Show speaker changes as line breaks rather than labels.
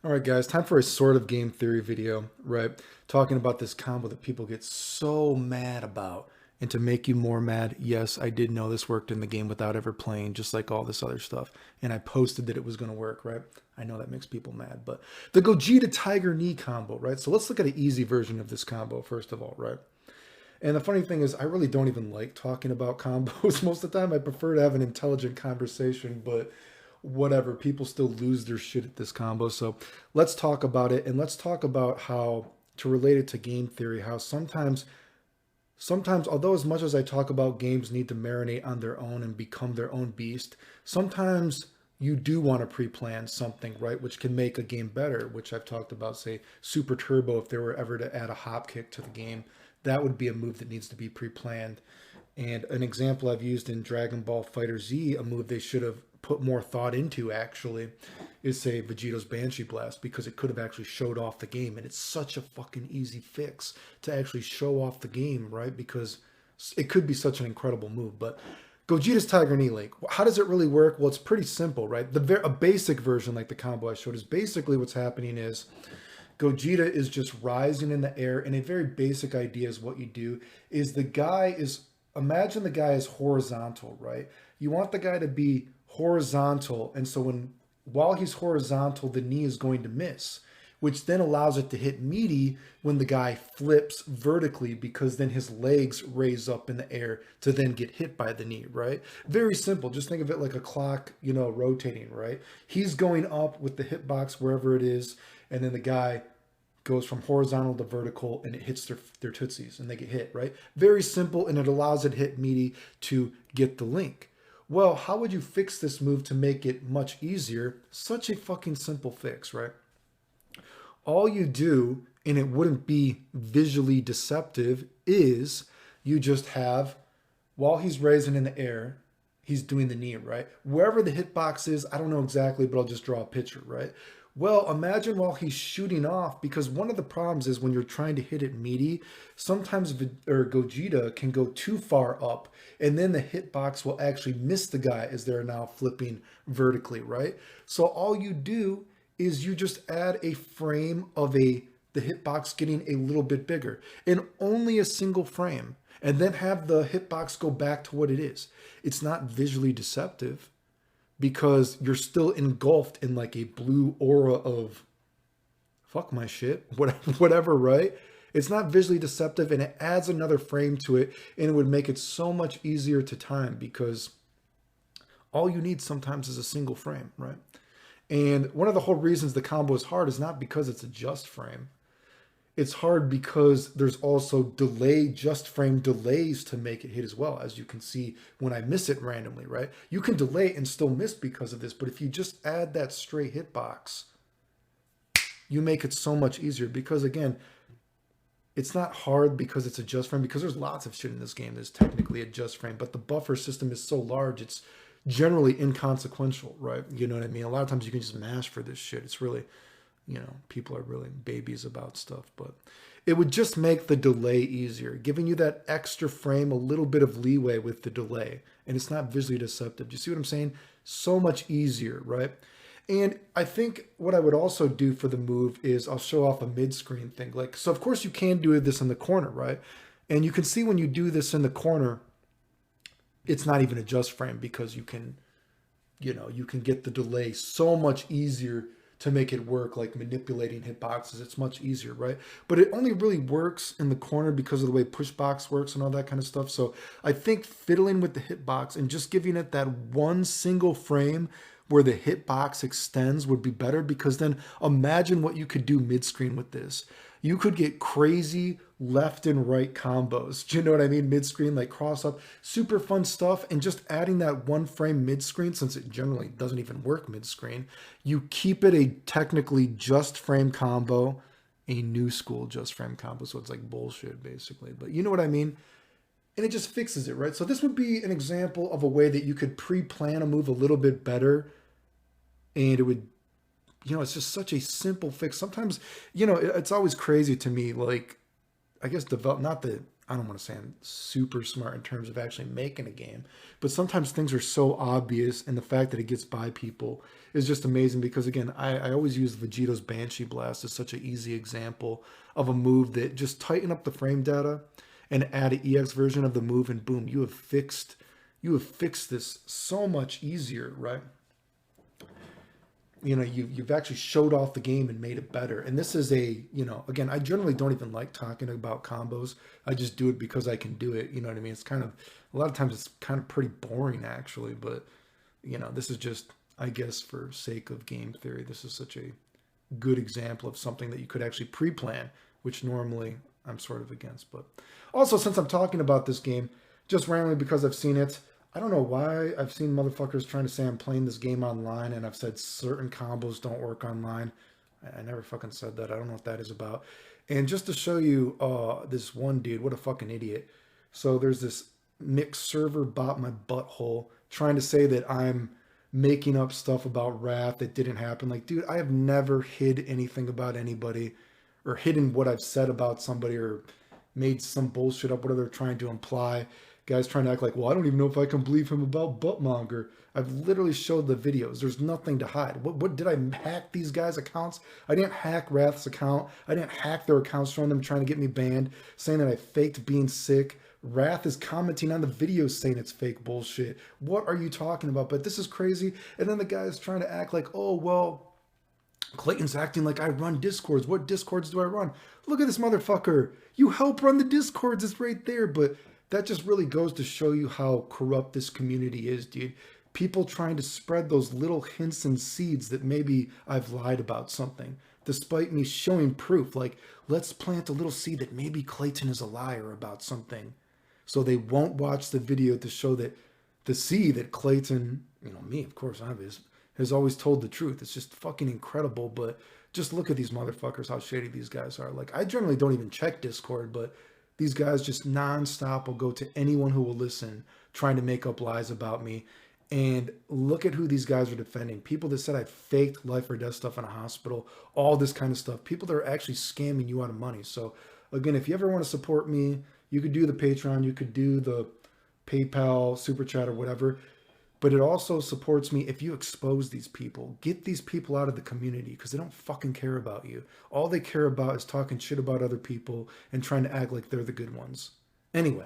All right, guys, time for a sort of game theory video, right? Talking about this combo that people get so mad about. And to make you more mad, yes, I did know this worked in the game without ever playing, just like all this other stuff. And I posted that it was going to work, right? I know that makes people mad, but the Gogeta Tiger knee combo, right? So let's look at an easy version of this combo, first of all, right? And the funny thing is, I really don't even like talking about combos most of the time. I prefer to have an intelligent conversation, but whatever. People still lose their shit at this combo. So let's talk about it, and let's talk about how to relate it to game theory. How sometimes, although as much as I talk about games need to marinate on their own and become their own beast, sometimes you do want to pre-plan something, right, which can make a game better, which I've talked about, say, Super Turbo, if they were ever to add a hop kick to the game, that would be a move that needs to be pre-planned. And an example I've used in Dragon Ball Fighter Z, a move they should have put more thought into actually, is say Vegeto's Banshee Blast, because it could have actually showed off the game. And it's such a fucking easy fix to actually show off the game, right? Because it could be such an incredible move. But Gogeta's Tiger Knee Link, how does it really work? Well, it's pretty simple, right? A basic version, like the combo I showed, is basically what's happening is Gogeta is just rising in the air, and a very basic idea is what you do is the guy is, imagine the guy is horizontal, right? You want the guy to be horizontal, and so while he's horizontal, the knee is going to miss, which then allows it to hit meaty when the guy flips vertically, because then his legs raise up in the air to then get hit by the knee, right? Very simple. Just think of it like a clock, rotating, right? He's going up with the hitbox wherever it is, and then the guy goes from horizontal to vertical, and it hits their tootsies and they get hit, right? Very simple, and it allows it to hit meaty to get the link. Well, how would you fix this move to make it much easier? Such a fucking simple fix, right? All you do, and it wouldn't be visually deceptive, is you just have, while he's raising in the air, he's doing the knee, right? Wherever the hitbox is, I don't know exactly, but I'll just draw a picture, right? Well, imagine while he's shooting off, because one of the problems is when you're trying to hit it meaty, sometimes Gogeta can go too far up, and then the hitbox will actually miss the guy as they're now flipping vertically, right? So all you do is you just add a frame of the hitbox getting a little bit bigger, and only a single frame, and then have the hitbox go back to what it is. It's not visually deceptive, because you're still engulfed in like a blue aura of fuck my shit, whatever, right? It's not visually deceptive, and it adds another frame to it, and it would make it so much easier to time, because all you need sometimes is a single frame, right? And one of the whole reasons the combo is hard is not because it's a just frame. It's hard because there's also just frame delays to make it hit as well, as you can see when I miss it randomly, right? You can delay and still miss because of this, but if you just add that straight hitbox, you make it so much easier, because again, it's not hard because it's a just frame, because there's lots of shit in this game that's technically a just frame, but the buffer system is so large, it's generally inconsequential, right? You know what I mean? A lot of times you can just mash for this shit. It's really, people are really babies about stuff, but it would just make the delay easier, giving you that extra frame, a little bit of leeway with the delay, and it's not visually deceptive. Do you see what I'm saying? So much easier, right? And I think what I would also do for the move is I'll show off a mid-screen thing. Like, so of course you can do this in the corner, right? And you can see when you do this in the corner, it's not even a just frame, because you can get the delay so much easier to make it work, like manipulating hitboxes. It's much easier, right? But it only really works in the corner because of the way pushbox works and all that kind of stuff. So I think fiddling with the hitbox and just giving it that one single frame where the hitbox extends would be better, because then imagine what you could do mid-screen with this. You could get crazy left and right combos. Do you know what I mean? Mid-screen, like cross up, super fun stuff. And just adding that one frame mid-screen, since it generally doesn't even work mid-screen, you keep it a technically just frame combo, a new school just frame combo. So it's like bullshit basically, but you know what I mean? And it just fixes it, right? So this would be an example of a way that you could pre-plan a move a little bit better, and it would, it's just such a simple fix. Sometimes, it's always crazy to me, like, I guess not that I don't want to say I'm super smart in terms of actually making a game, but sometimes things are so obvious, and the fact that it gets by people is just amazing. Because again, I always use Vegeto's Banshee Blast as such an easy example of a move that just tighten up the frame data and add an EX version of the move, and boom, you have fixed this so much easier, right? You've actually showed off the game and made it better. And this is again, I generally don't even like talking about combos. I just do it because I can do it. You know what I mean? It's kind of, a lot of times it's kind of pretty boring actually, but this is just, I guess, for sake of game theory, this is such a good example of something that you could actually pre-plan, which normally I'm sort of against. But also, since I'm talking about this game, just randomly because I've seen it, I don't know why I've seen motherfuckers trying to say I'm playing this game online, and I've said certain combos don't work online. I never fucking said that. I don't know what that is about. And just to show you this one dude, what a fucking idiot. So there's this mixed server bot my butthole trying to say that I'm making up stuff about Wrath that didn't happen. Like, dude, I have never hid anything about anybody or hidden what I've said about somebody or made some bullshit up, whatever they're trying to imply. Guys trying to act like, well, I don't even know if I can believe him about Buttmonger. I've literally showed the videos. There's nothing to hide. What did I hack these guys' accounts? I didn't hack Wrath's account. I didn't hack their accounts, showing them trying to get me banned, saying that I faked being sick. Wrath is commenting on the videos saying it's fake bullshit. What are you talking about? But this is crazy. And then the guy's trying to act like, oh, well, Clayton's acting like I run Discords. What Discords do I run? Look at this motherfucker. You help run the Discords. It's right there. But that just really goes to show you how corrupt this community is, dude. People trying to spread those little hints and seeds that maybe I've lied about something, despite me showing proof. Like, let's plant a little seed that maybe Clayton is a liar about something. So they won't watch the video to show that, to see that Clayton, me, of course, obvious, has always told the truth. It's just fucking incredible. But just look at these motherfuckers, how shady these guys are. Like, I generally don't even check Discord, but these guys just nonstop will go to anyone who will listen, trying to make up lies about me. And look at who these guys are defending. People that said I faked life or death stuff in a hospital, all this kind of stuff. People that are actually scamming you out of money. So again, if you ever want to support me, you could do the Patreon, you could do the PayPal, Super Chat, or whatever. But it also supports me if you expose these people. Get these people out of the community, because they don't fucking care about you. All they care about is talking shit about other people and trying to act like they're the good ones. Anyway.